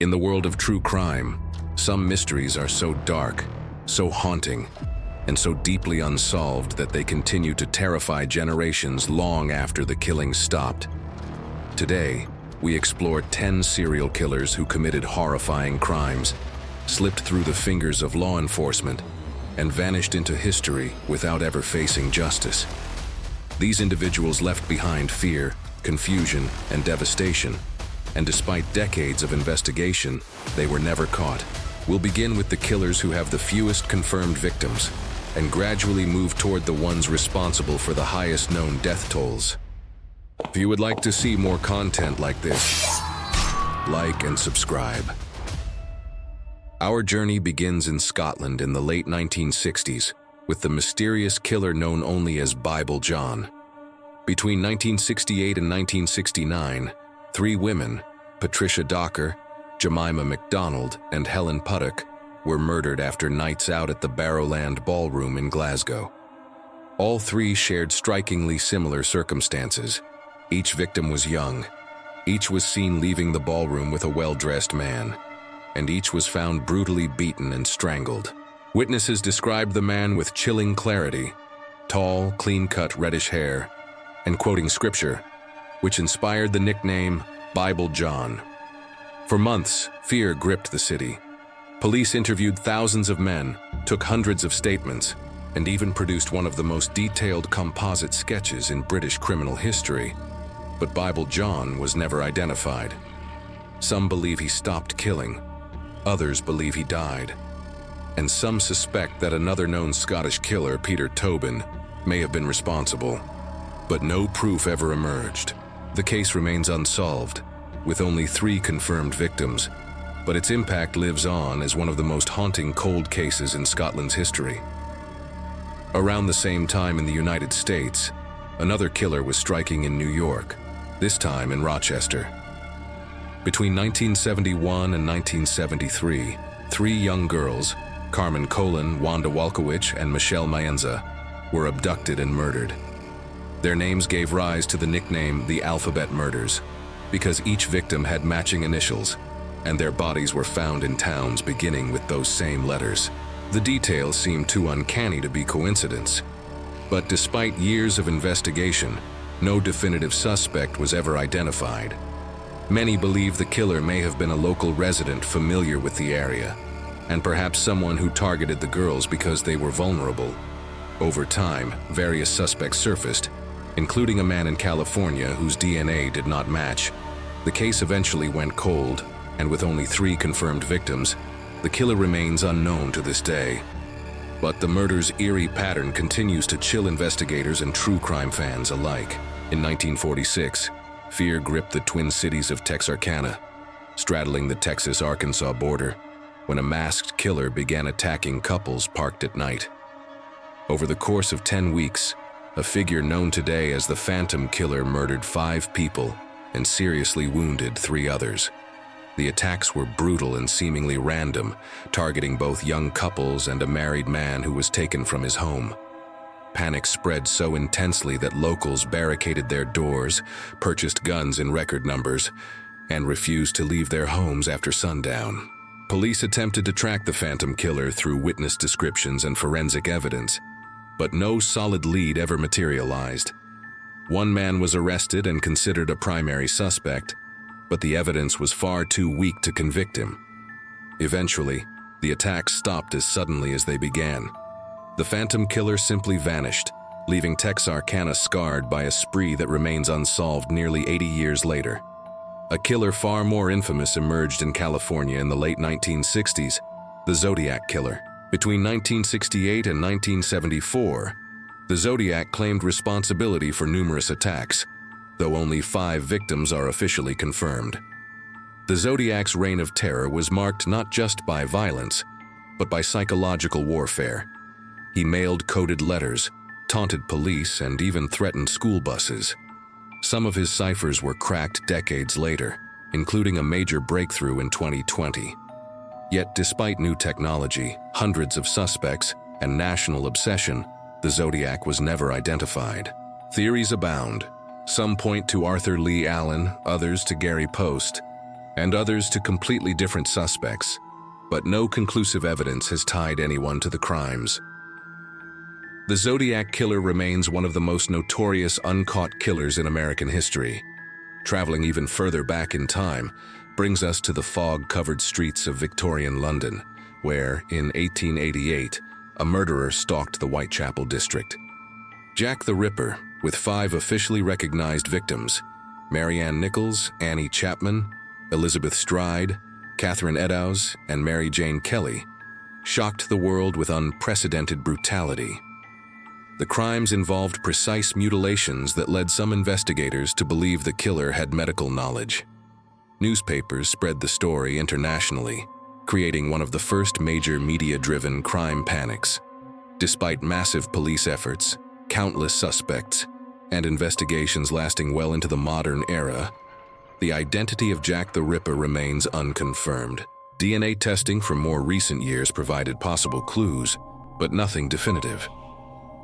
In the world of true crime, some mysteries are so dark, so haunting, and so deeply unsolved that they continue to terrify generations long after the killings stopped. Today, we explore 10 serial killers who committed horrifying crimes, slipped through the fingers of law enforcement, and vanished into history without ever facing justice. These individuals left behind fear, confusion, and devastation, and despite decades of investigation, they were never caught. We'll begin with the killers who have the fewest confirmed victims, and gradually move toward the ones responsible for the highest known death tolls. If you would like to see more content like this, like and subscribe. Our journey begins in Scotland in the late 1960s with the mysterious killer known only as Bible John. Between 1968 and 1969, 3 women, Patricia Docker, Jemima MacDonald, and Helen Puttock, were murdered after nights out at the Barrowland Ballroom in Glasgow. All 3 shared strikingly similar circumstances. Each victim was young. Each was seen leaving the ballroom with a well-dressed man, and each was found brutally beaten and strangled. Witnesses described the man with chilling clarity, tall, clean-cut reddish hair, and quoting scripture, which inspired the nickname Bible John. For months, fear gripped the city. Police interviewed thousands of men, took hundreds of statements, and even produced one of the most detailed composite sketches in British criminal history. But Bible John was never identified. Some believe he stopped killing, others believe he died, and some suspect that another known Scottish killer, Peter Tobin, may have been responsible. But no proof ever emerged. The case remains unsolved, with only 3 confirmed victims, but its impact lives on as one of the most haunting cold cases in Scotland's history. Around the same time in the United States, another killer was striking in New York, this time in Rochester. Between 1971 and 1973, 3 young girls, Carmen Colon, Wanda Walkowicz, and Michelle Maenza, were abducted and murdered. Their names gave rise to the nickname the Alphabet Murders, because each victim had matching initials, and their bodies were found in towns beginning with those same letters. The details seemed too uncanny to be coincidence. But despite years of investigation, no definitive suspect was ever identified. Many believe the killer may have been a local resident familiar with the area, and perhaps someone who targeted the girls because they were vulnerable. Over time, various suspects surfaced, including a man in California whose DNA did not match. The case eventually went cold, and with only 3 confirmed victims, the killer remains unknown to this day. But the murder's eerie pattern continues to chill investigators and true crime fans alike. In 1946, fear gripped the twin cities of Texarkana, straddling the Texas-Arkansas border, when a masked killer began attacking couples parked at night. Over the course of 10 weeks, a figure known today as the Phantom Killer murdered 5 people and seriously wounded 3 others. The attacks were brutal and seemingly random, targeting both young couples and a married man who was taken from his home. Panic spread so intensely that locals barricaded their doors, purchased guns in record numbers, and refused to leave their homes after sundown. Police attempted to track the Phantom Killer through witness descriptions and forensic evidence, but no solid lead ever materialized. One man was arrested and considered a primary suspect, but the evidence was far too weak to convict him. Eventually, the attacks stopped as suddenly as they began. The Phantom Killer simply vanished, leaving Texarkana scarred by a spree that remains unsolved nearly 80 years later. A killer far more infamous emerged in California in the late 1960s, the Zodiac Killer. Between 1968 and 1974, the Zodiac claimed responsibility for numerous attacks, though only 5 victims are officially confirmed. The Zodiac's reign of terror was marked not just by violence, but by psychological warfare. He mailed coded letters, taunted police, and even threatened school buses. Some of his ciphers were cracked decades later, including a major breakthrough in 2020. Yet despite new technology, hundreds of suspects, and national obsession, the Zodiac was never identified. Theories abound. Some point to Arthur Lee Allen, others to Gary Post. and others to completely different suspects, but no conclusive evidence has tied anyone to the crimes. The Zodiac Killer remains one of the most notorious uncaught killers in American history. Traveling even further back in time brings us to the fog-covered streets of Victorian London, where, in 1888, a murderer stalked the Whitechapel district. Jack the Ripper, with 5 officially recognized victims, Mary Ann Nichols, Annie Chapman, Elizabeth Stride, Catherine Eddowes, and Mary Jane Kelly, shocked the world with unprecedented brutality. The crimes involved precise mutilations that led some investigators to believe the killer had medical knowledge. Newspapers spread the story internationally, creating one of the first major media-driven crime panics. Despite massive police efforts, countless suspects, and investigations lasting well into the modern era, the identity of Jack the Ripper remains unconfirmed. DNA testing from more recent years provided possible clues, but nothing definitive.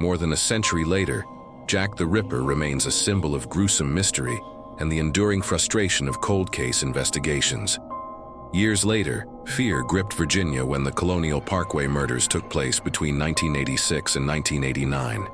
More than a century later, Jack the Ripper remains a symbol of gruesome mystery and the enduring frustration of cold case investigations. Years later, fear gripped Virginia when the Colonial Parkway murders took place between 1986 and 1989.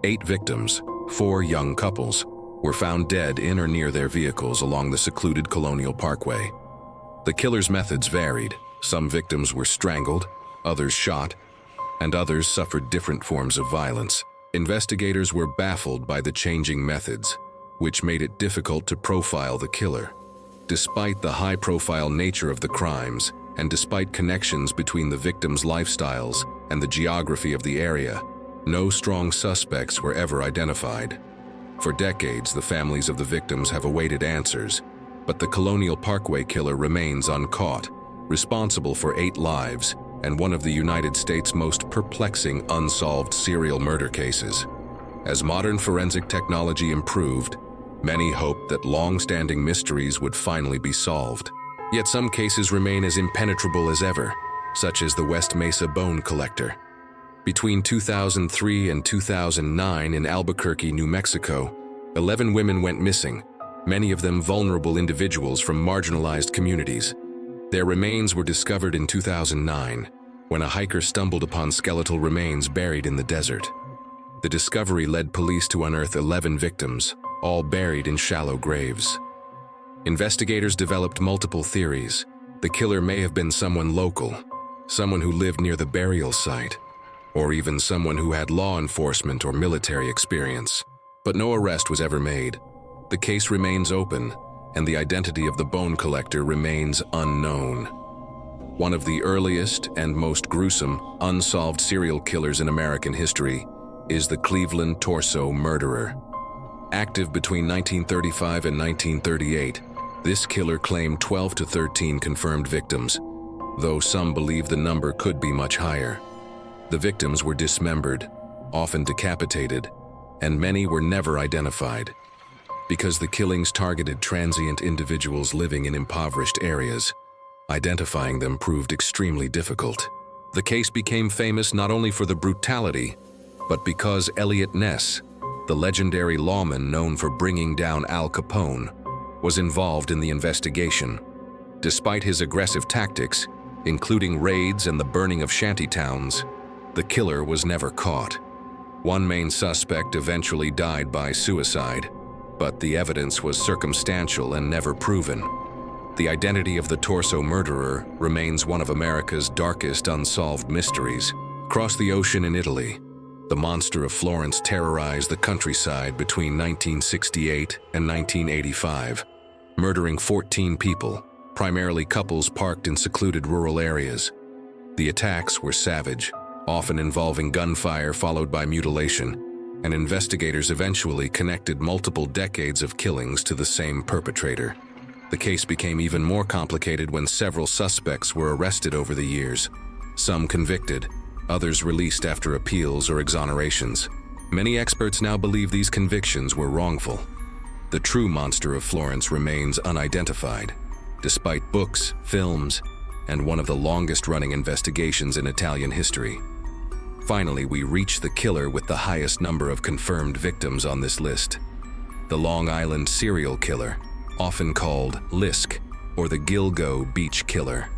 8 victims, 4 young couples, were found dead in or near their vehicles along the secluded Colonial Parkway. The killer's methods varied. Some victims were strangled, others shot, and others suffered different forms of violence. Investigators were baffled by the changing methods, which made it difficult to profile the killer. Despite the high-profile nature of the crimes, and despite connections between the victims' lifestyles and the geography of the area, no strong suspects were ever identified. For decades, the families of the victims have awaited answers, but the Colonial Parkway killer remains uncaught, responsible for 8 lives and one of the United States' most perplexing unsolved serial murder cases. As modern forensic technology improved, many hoped that long-standing mysteries would finally be solved. Yet some cases remain as impenetrable as ever, such as the West Mesa bone collector. Between 2003 and 2009 in Albuquerque, New Mexico, 11 women went missing, many of them vulnerable individuals from marginalized communities. Their remains were discovered in 2009, when a hiker stumbled upon skeletal remains buried in the desert. The discovery led police to unearth 11 victims, all buried in shallow graves. Investigators developed multiple theories. The killer may have been someone local, someone who lived near the burial site, or even someone who had law enforcement or military experience. But no arrest was ever made. The case remains open, and the identity of the bone collector remains unknown. One of the earliest and most gruesome unsolved serial killers in American history is the Cleveland torso murderer. Active between 1935 and 1938, this killer claimed 12 to 13 confirmed victims, though some believe the number could be much higher. The victims were dismembered, often decapitated, and many were never identified. Because the killings targeted transient individuals living in impoverished areas, identifying them proved extremely difficult. The case became famous not only for the brutality, but because Eliot Ness, the legendary lawman known for bringing down Al Capone, was involved in the investigation. Despite his aggressive tactics, including raids and the burning of shantytowns, the killer was never caught. One main suspect eventually died by suicide, but the evidence was circumstantial and never proven. The identity of the torso murderer remains one of America's darkest unsolved mysteries. Across the ocean in Italy, the monster of Florence terrorized the countryside between 1968 and 1985, murdering 14 people, primarily couples parked in secluded rural areas. The attacks were savage, often involving gunfire followed by mutilation, and investigators eventually connected multiple decades of killings to the same perpetrator. The case became even more complicated when several suspects were arrested over the years, some convicted, others released after appeals or exonerations. Many experts now believe these convictions were wrongful. The true monster of Florence remains unidentified, despite books, films, and one of the longest-running investigations in Italian history. Finally, we reach the killer with the highest number of confirmed victims on this list. The Long Island serial killer, often called Lisk, or the Gilgo Beach Killer.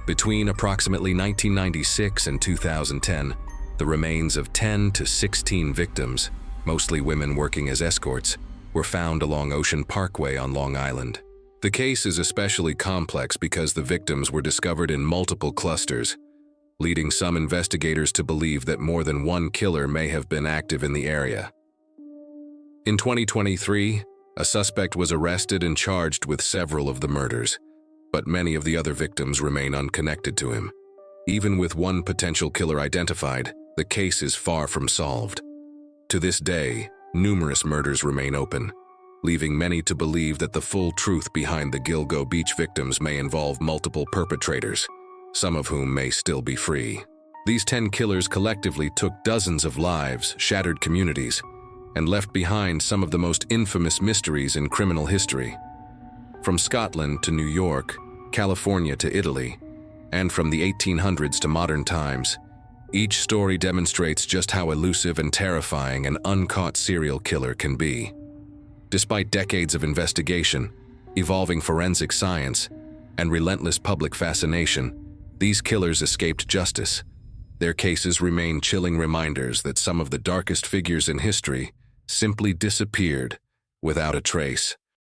Between approximately 1996 and 2010, the remains of 10 to 16 victims, mostly women working as escorts, were found along Ocean Parkway on Long Island. The case is especially complex because the victims were discovered in multiple clusters, leading some investigators to believe that more than one killer may have been active in the area. In 2023, a suspect was arrested and charged with several of the murders, but many of the other victims remain unconnected to him. Even with one potential killer identified, the case is far from solved. To this day, numerous murders remain open, leaving many to believe that the full truth behind the Gilgo Beach victims may involve multiple perpetrators, some of whom may still be free. These 10 killers collectively took dozens of lives, shattered communities, and left behind some of the most infamous mysteries in criminal history. From Scotland to New York, California to Italy, and from the 1800s to modern times, each story demonstrates just how elusive and terrifying an uncaught serial killer can be. Despite decades of investigation, evolving forensic science, and relentless public fascination, these killers escaped justice. Their cases remain chilling reminders that some of the darkest figures in history simply disappeared without a trace.